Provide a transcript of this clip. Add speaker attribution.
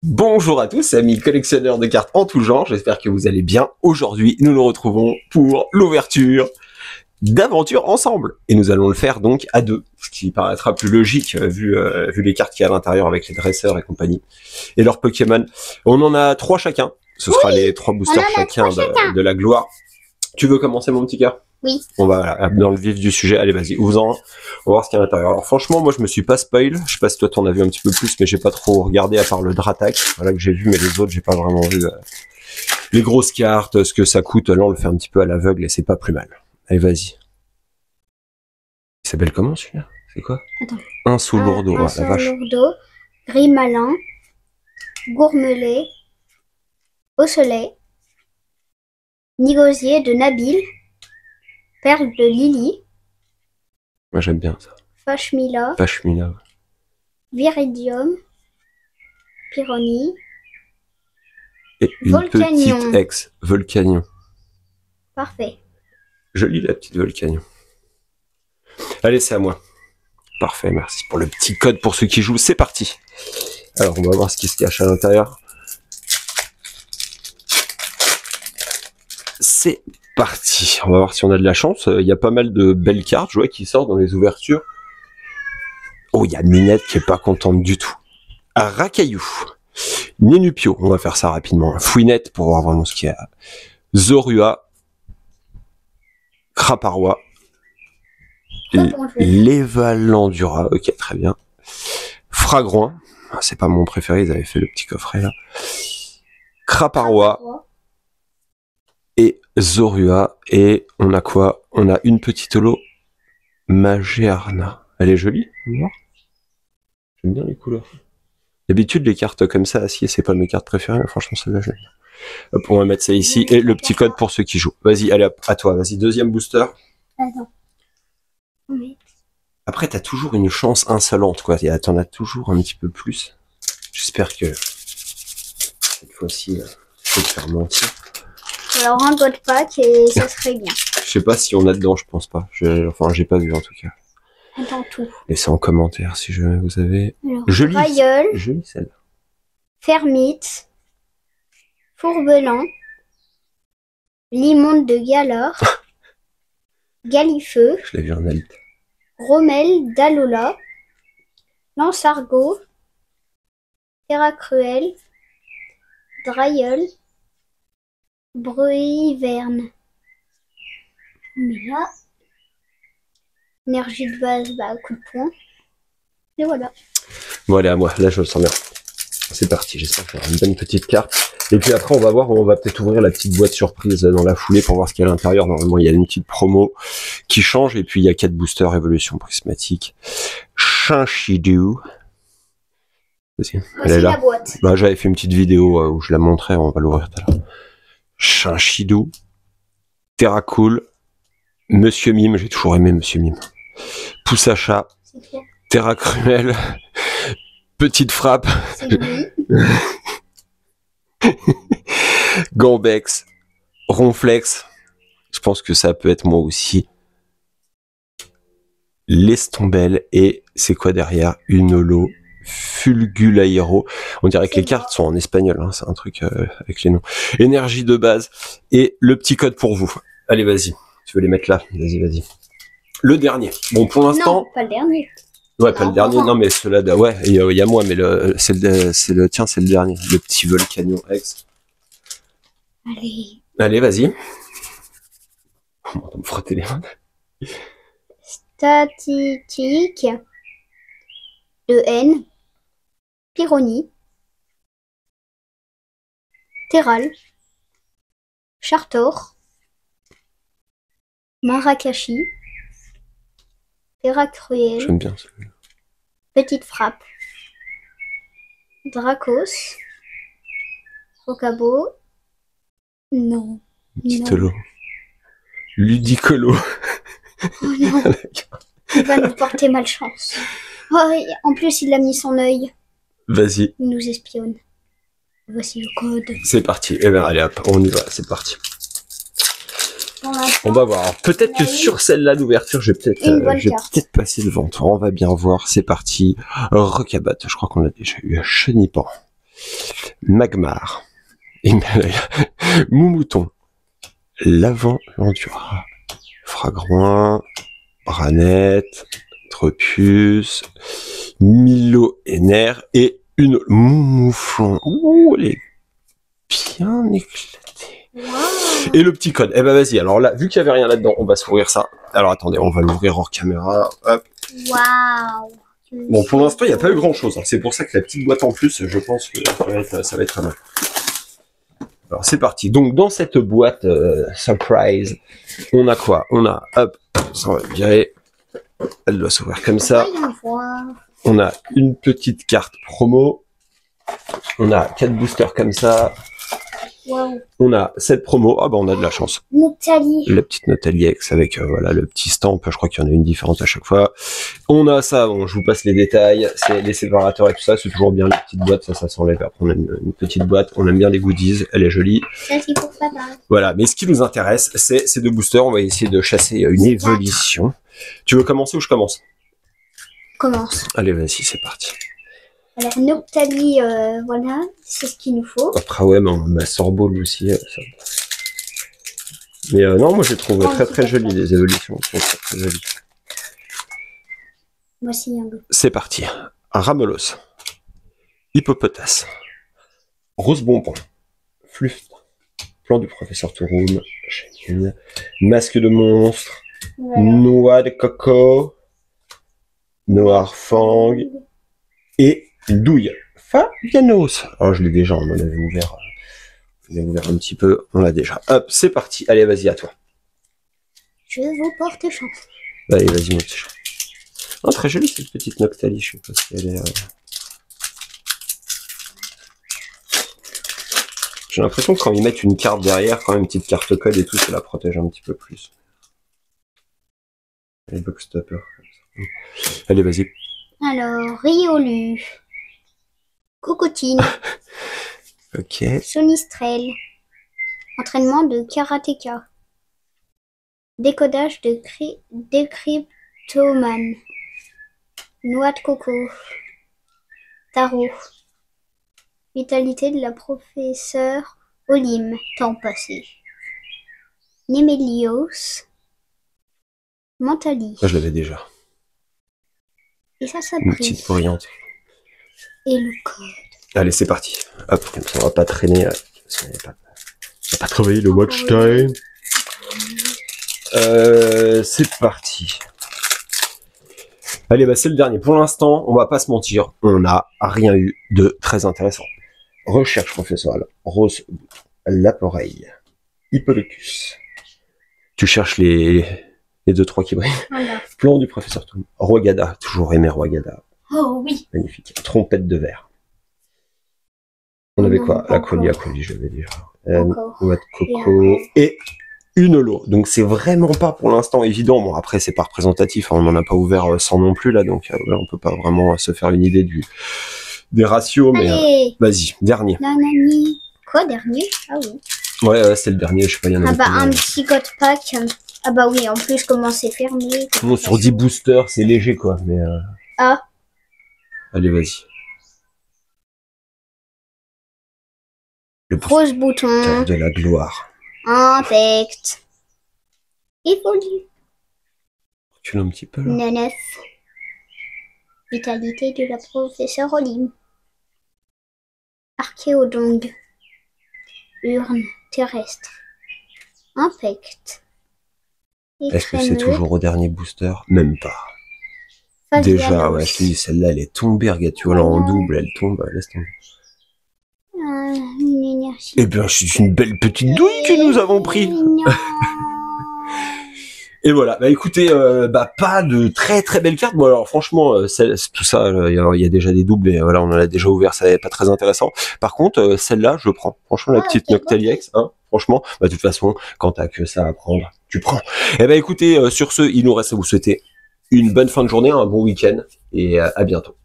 Speaker 1: Bonjour à tous, amis collectionneurs de cartes en tout genre, j'espère que vous allez bien. Aujourd'hui, nous nous retrouvons pour l'ouverture d'Aventure Ensemble. Et nous allons le faire donc à deux, ce qui paraîtra plus logique vu les cartes qu'il y a à l'intérieur avec les dresseurs et compagnie. Et leurs Pokémon. On en a 3 chacun. Ce sera les 3 boosters chacun de la gloire. Tu veux commencer, mon petit cœur?
Speaker 2: Oui.
Speaker 1: On va dans le vif du sujet. Allez, vas-y, ouvre-en. On va voir ce qu'il y a à l'intérieur. Alors franchement, moi je me suis pas spoil. Je sais pas si toi t'en as vu un petit peu plus, mais j'ai pas trop regardé à part le Dratak. Voilà que j'ai vu, mais les autres j'ai pas vraiment vu. Les grosses cartes, ce que ça coûte. Là on le fait un petit peu à l'aveugle et c'est pas plus mal. Allez, vas-y. Il s'appelle comment celui-là? C'est quoi?
Speaker 2: Attends.
Speaker 1: Un sous lourdeau.
Speaker 2: Un
Speaker 1: la vache.
Speaker 2: lourdeau, gris malin, gourmelet, osselet, nigosier de Nabil, perle de Lily,
Speaker 1: Moi j'aime bien ça.
Speaker 2: Fashmila,
Speaker 1: Pashmina. Ouais.
Speaker 2: Viridium, Pyrrhony,
Speaker 1: Et une
Speaker 2: Volcanion.
Speaker 1: petite ex. Volcanion.
Speaker 2: Parfait.
Speaker 1: Jolie la petite Volcanion. Allez, c'est à moi. Parfait, merci pour le petit code pour ceux qui jouent. C'est parti. Alors, on va voir ce qui se cache à l'intérieur. C'est parti. On va voir si on a de la chance. Il y a pas mal de belles cartes, je vois, qui sortent dans les ouvertures. Oh, il y a Minette qui est pas contente du tout. Racaillou. Nénupio, on va faire ça rapidement. Fouinette pour voir vraiment ce qu'il y a. Zorua. Craparois. L'Evalandura, ok, très bien. Fragroin, c'est pas mon préféré, ils avaient fait le petit coffret là. Craparois et Zorua, et on a quoi? On a une petite holo Magearna. Elle est jolie, j'aime bien les couleurs. D'habitude, les cartes comme ça, acier, c'est pas mes cartes préférées, mais franchement, celle-là, j'aime bien. Hop, on va mettre ça ici, et le petit code pour ceux qui jouent. Vas-y, allez hop, à toi, vas-y, deuxième booster.
Speaker 2: Attends. Oui.
Speaker 1: Après, t'as toujours une chance insolente, quoi. T'en as toujours un petit peu plus. J'espère que cette fois-ci, je vais te faire mentir.
Speaker 2: Alors un god pack et ça serait bien.
Speaker 1: Je sais pas si on a dedans, je pense pas. Enfin, j'ai pas vu en tout cas.
Speaker 2: Attends tout.
Speaker 1: Laissez en commentaire si vous avez.
Speaker 2: Alors,
Speaker 1: Jolie,
Speaker 2: Grailleul,
Speaker 1: jolie celle.
Speaker 2: Fermite, Fourbelan, Limonde de Galore, Galifeu,
Speaker 1: Je l'ai vu en alite.
Speaker 2: Rommel d'Alola, Lansargot, Terracruel, Drailleul, Breuil-Verne. Mais là, énergie de base, coup de poing. Et voilà.
Speaker 1: Bon, allez, à moi. Là, je le sens bien. C'est parti. J'espère qu'il y aura une bonne petite carte. Et puis après, on va voir, on va peut-être ouvrir la petite boîte surprise dans la foulée pour voir ce qu'il y a à l'intérieur. Normalement, il y a une petite promo qui change. Et puis, il y a 4 boosters évolution prismatique. Chinchidou. Vas-y, elle est là.
Speaker 2: La boîte.
Speaker 1: Bah, j'avais fait une petite vidéo où je la montrais. On va l'ouvrir tout à l'heure. Chinchidou. Terracool. Monsieur Mime. J'ai toujours aimé Monsieur Mime. Poussacha. Terracruel. Petite frappe.
Speaker 2: C'est lui.
Speaker 1: Gambex, Ronflex, je pense que ça peut être moi aussi. Lestombelle, et c'est quoi derrière? Une holo Fulgulairo. On dirait que les cartes sont en espagnol, hein, c'est un truc avec les noms. Énergie de base, et le petit code pour vous. Allez, vas-y, tu veux les mettre là? Vas-y, vas-y. Le dernier. Bon, pour l'instant...
Speaker 2: Non, pas le dernier.
Speaker 1: Ouais, pas le dernier, non, mais ceux-là, ouais, il y a moi, mais c'est le dernier, le petit Volcanion X.
Speaker 2: Allez.
Speaker 1: Allez, vas-y. On va me frotter les mains.
Speaker 2: Statistique de N, Pyrrhony, Terral, Chartor, Marakashi, Terracruel,
Speaker 1: J'aime bien celui-là.
Speaker 2: Petite Frappe, Dracos, Rocabo, non.
Speaker 1: Petitolo. Ludicolo.
Speaker 2: Oh non. Il va nous porter malchance. Oh, en plus, il a mis son œil.
Speaker 1: Vas-y.
Speaker 2: Il nous espionne. Voici le code.
Speaker 1: C'est parti. Eh bien, allez hop, on y va, c'est parti. On va voir. Alors, peut-être que sur celle-là d'ouverture, je vais peut-être passer le ventre. On va bien voir. C'est parti. Rocabat. Je crois qu'on l'a déjà eu à Chenipan. Magmar, Himalaya, Moumouton, Lavant Landura, Fragouin, Branette, Tropus, Milo-Ener et une Moumouflon. Ouh, elle est bien éclatée.
Speaker 2: Wow.
Speaker 1: Et le petit code. Eh ben vas-y, alors là, vu qu'il n'y avait rien là-dedans, on va s'ouvrir ça. Alors attendez, on va l'ouvrir hors caméra. Hop.
Speaker 2: Waouh.
Speaker 1: Bon, pour l'instant, il n'y a pas eu grand-chose. C'est pour ça que la petite boîte en plus, je pense que ça va être pas mal. Alors c'est parti. Donc dans cette boîte surprise, on a quoi? On a, hop, ça va virer. Elle doit s'ouvrir comme ça.
Speaker 2: Voyons voir.
Speaker 1: On a une petite carte promo. On a 4 boosters comme ça.
Speaker 2: Wow.
Speaker 1: On a 7 promos. Ah bah on a de la chance.
Speaker 2: Nathalie.
Speaker 1: La petite Nathalie X avec voilà le petit stamp. Je crois qu'il y en a une différente à chaque fois. On a ça. Bon, je vous passe les détails. C'est les séparateurs et tout ça. C'est toujours bien les petites boîtes. Ça s'enlève. Après on a une petite boîte. On aime bien les goodies. Elle est jolie.
Speaker 2: Ça c'est pour papa.
Speaker 1: Voilà. Mais ce qui nous intéresse, c'est ces 2 boosters. On va essayer de chasser une évolution. Tu veux commencer ou je commence?
Speaker 2: Commence.
Speaker 1: Allez, vas-y, c'est parti.
Speaker 2: Alors Noctali, voilà, c'est ce qu'il nous faut.
Speaker 1: Après, ouais, ma Sorbol aussi. Ça. Mais non, moi, je les trouve très très jolies, les évolutions. Elles sont très très jolies.
Speaker 2: Voici un peu.
Speaker 1: C'est parti. Ramelos. Hippopotas. Rose Bonbon. Fluff. Plan du professeur Touroum. Chacune. Masque de monstre.
Speaker 2: Voilà.
Speaker 1: Noix de coco. Noir Fang. Et douille. Fabianos. Oh, je l'ai déjà, on en avait ouvert. On a ouvert un petit peu, on l'a déjà. Hop, c'est parti. Allez, vas-y, à toi.
Speaker 2: Je vous porte chance.
Speaker 1: Allez, vas-y, mon petit chat. Oh, très jolie cette petite Noctali, je sais pas si elle est... J'ai l'impression que quand ils mettent une carte derrière, quand même une petite carte code et tout, ça la protège un petit peu plus. Les box stopper. Allez, vas-y.
Speaker 2: Alors, Riolu. Cocotine.
Speaker 1: Ok.
Speaker 2: Sonistrel. Entraînement de karatéka. Décodage de décryptomane. Noix de coco. Tarot. Vitalité de la professeure Olim. Temps passé. Némélios. Mentali.
Speaker 1: Ça, je l'avais déjà.
Speaker 2: Et ça
Speaker 1: Une
Speaker 2: pris.
Speaker 1: petite brillante.
Speaker 2: Et le code.
Speaker 1: Allez, c'est parti. Hop, comme ça, on va pas traîner. On va pas travailler le watch time. C'est parti. Allez, bah c'est le dernier. Pour l'instant, on va pas se mentir, on n'a rien eu de très intéressant. Recherche professorale. Rose, Laporeille, Hippolocus. Tu cherches les 2-3 qui brillent.
Speaker 2: Voilà.
Speaker 1: Plan du professeur Toum. Roigada, toujours aimé Roigada.
Speaker 2: Oh oui.
Speaker 1: Magnifique. Trompette de verre. On avait quoi? La colis, je l'avais déjà.
Speaker 2: Encore.
Speaker 1: Noix de coco. Et une lot. Donc c'est vraiment pas pour l'instant évident. Bon après c'est pas représentatif, hein, on n'en a pas ouvert 100 non plus là, donc là, on peut pas vraiment se faire une idée des ratios, mais
Speaker 2: Allez.
Speaker 1: vas-y, dernier.
Speaker 2: Nanani. Quoi, dernier? Ah oui.
Speaker 1: Ouais, c'est le dernier, je sais pas, il y en a
Speaker 2: Ah bah
Speaker 1: combien,
Speaker 2: un
Speaker 1: là.
Speaker 2: petit code pack. Ah bah oui, en plus comment c'est fermé.
Speaker 1: Bon, sur 10 boosters, c'est léger quoi, mais
Speaker 2: Ah.
Speaker 1: allez, vas-y. Le
Speaker 2: Rose bouton.
Speaker 1: booster de la gloire.
Speaker 2: Impact. Évolue.
Speaker 1: Tu l'as un petit peu là.
Speaker 2: Nanef. Vitalité de la professeure Olim. Archéodong. Urne terrestre. Impact.
Speaker 1: Est-ce que c'est toujours au dernier booster? Même pas.
Speaker 2: Fabianos.
Speaker 1: Déjà, ouais, je te dis, celle-là, elle est tombée, regarde, tu vois, là, en double, elle tombe, laisse tomber.
Speaker 2: Une énergie.
Speaker 1: Eh bien, c'est une belle petite douille que nous avons pris.
Speaker 2: Mignon.
Speaker 1: Et voilà, bah écoutez, pas de très très belles cartes. Bon alors franchement, tout ça, il y a déjà des doubles et voilà, on en a déjà ouvert, ça n'est pas très intéressant. Par contre, celle-là, je prends. Franchement, la petite
Speaker 2: ok,
Speaker 1: Noctali X, hein, franchement, bah de toute façon, quand t'as que ça à prendre, tu prends. Et bah écoutez, sur ce, il nous reste à vous souhaiter une bonne fin de journée, un bon week-end et à bientôt.